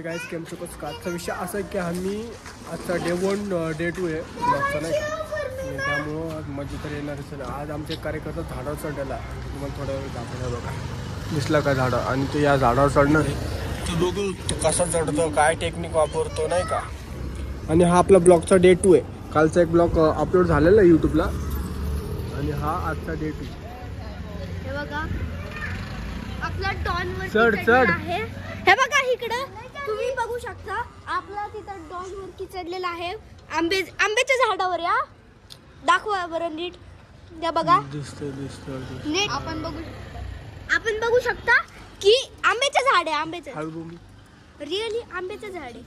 Guys केमचं कसं का आजचा विषय असा आहे की आम्ही आजचा डे 1 डे 2 आहे ब्लॉगचा नाही का, आणि त्यामुळं मजा तर येणारच नाही. आज आमचे कार्यकर्ता झाडावर चढलेला तुम्हाला थोड्या वेळ दाखवणार बघा. दिसला का झाडं, आणि तो या झाडावर चढणार आहे. तो बघू तो कसा चढतो, काय टेक्निक वापरतो नाही का. आणि हा आपला ब्लॉगचा डे 2 आहे. कालचा एक ब्लॉग अपलोड झालेला आहे यूट्यूबला, आणि हा आजचा डे 2. हे बघा आपला डॉन वर चढ आहे. हे बघा इकडं तुम्ही बघू शकता आपला तिथं डॉन वर चढलेला आहे आंब्याच्या झाडावर. या दाखवा बरं नीट. त्या बघा नीट आपण बघू शकता की आंब्याचं झाड आहे. आंब्याचं रिअली आंब्याचं झाड आहे.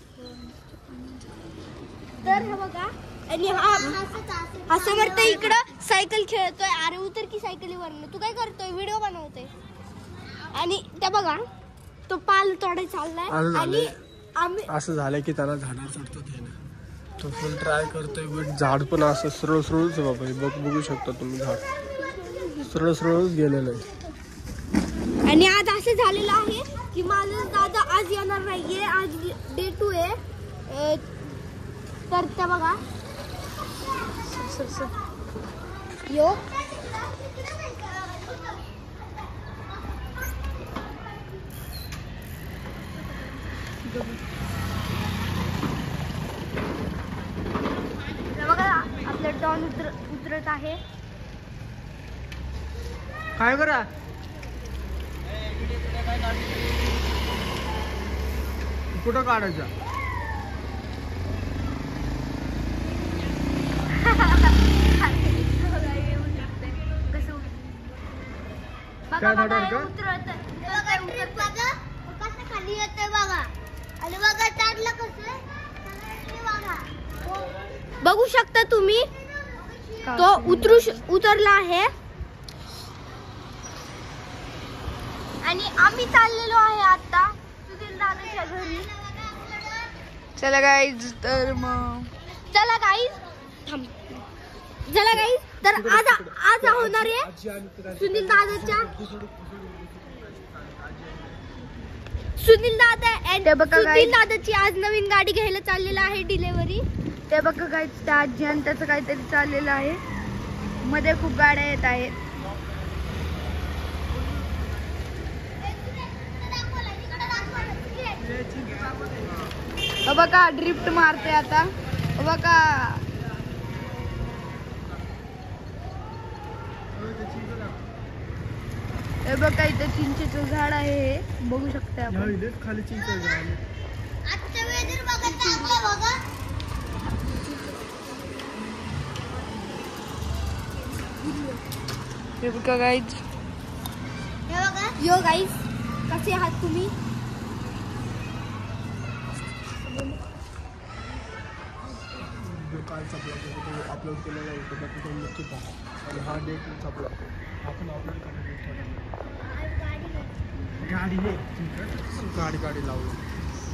तर हे बघा, आणि हा समर्थ इकडं सायकल खेळतोय. अरे उतर की सायकलीवरनं, तू काय करतोय, व्हिडिओ बनवतोय. आणि त्या बघा तो पाल तोडायला चाललाय. आणि आम्ही असं झालंय की त्याला झाडावर चढतो तो फुल ट्राय करतोय, बट झाड पण असं सरळ सरळच बाबा बघू शकता तुम्ही. झाड सरळ सरळच गेलेलं आहे. आणि आज असं झालेलं आहे की माझा दादा आज येणार नाहीये. आज डे 2 आहे. तर त्या बघा यो बघा आपलं डॉन उतरत आहे. काय करा कुठं काढायचा. खाली येतोय बघा, आणि बघा चढलं कसं बघू शकता तुम्ही. तो उतरला आहे. आणि आम्ही चाललेलो आहे आता सुधीर दादाच्या घरी. चला गाईज, तर मग चला गाईज तर आज होणार आहे सुनील दादाची आज नवीन गाडी घ्यायला चाललेला आहे डिलेव्हरी. ते बघा गाईज, त्या आजी आणि त्याचं काहीतरी चाललेलं आहे. मध्ये खूप गाड्या येत आहेत. बघा ड्रिफ्ट मारते आता. बघा हे बघा इथं चिंचेचं झाड आहे, हे बघू शकता आपण. खाली चिंचेचं झाड. हे बघा गाईज, यो गाईज कसे आहात तुम्ही. कालचा ब्लॉग अपलोड केलेला आहे तो नक्की पहा. आणि हा डे 2चा ब्लॉग आपण अपलोड करतो. गाडी लावली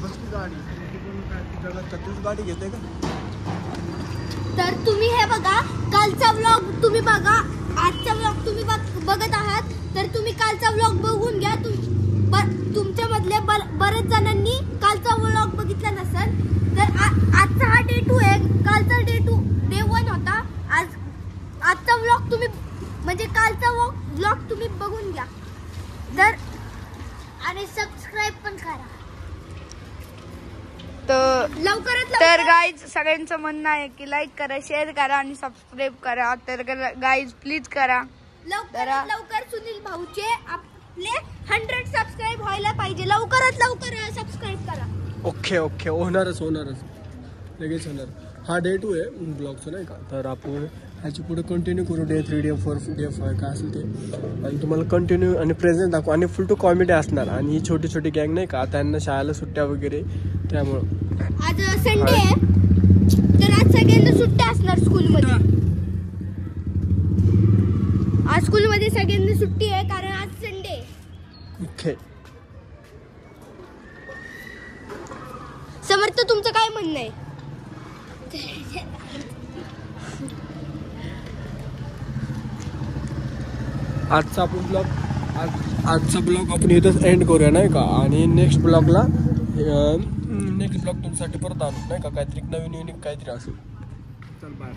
बस की गाडी जगात 36 गाडी घेते का. तर तुम्ही हे बघा कालचा व्लॉग तुम्ही बघा, आजचा व्लॉग तुम्ही बघत आहात. तर तुम्ही कालचा व्लॉग बघून घ्या. तुमच्या मधले बरेच जणांनी कालचा व्लॉग बघितला नसेल. तर आजचा हा डे 2 आहे. कालचा डे 1 होता. आजचा व्लॉग तुम्ही म्हणजे कालचा व्लॉग तुम्ही बघून घ्या. आणि सबस्क्राईब पण करा. तर गाईज सगळ्यांचं म्हणणं आहे की लाईक करा, शेअर करा आणि सबस्क्राईब करा. तर गाईज प्लीज करा लवकर सुनील भाऊचे आपले 100 सबस्क्राईब व्हायला पाहिजे. लवकरात लवकर सबस्क्राईब करा. ओके होणारच लगेच होणार. हा डे 2 आहे ब्लॉगचं नाही का. तर आपण ह्याची पुढे कंटिन्यू करू. डे 3 डे 4 डे 5 काय असेल ते, आणि तुम्हाला कंटिन्यू आणि प्रेझेंट दाखवू. आणि फुल टू कॉमेडी असणार. आणि ही छोटी छोटी गँग नाही का, त्यांना शाळेला सुट्ट्या वगैरे, त्यामुळं आज संडे आहे. तर आज सगळ्यांना सुट्ट्या असणार स्कूलमध्ये. आज स्कूलमध्ये सगळ्यांना सुट्टी आहे कारण आज संडे आहे. ओके समर्थ तुमचं काय म्हणणं आहे. आजचा आपण ब्लॉग आपण इथंच एंड करूया नाही का. आणि नेक्स्ट ब्लॉगला नेक्स्ट ब्लॉग तुमच्यासाठी परत आणू नाही का, काहीतरी नवीन युनिक काहीतरी असेल. चल बाय.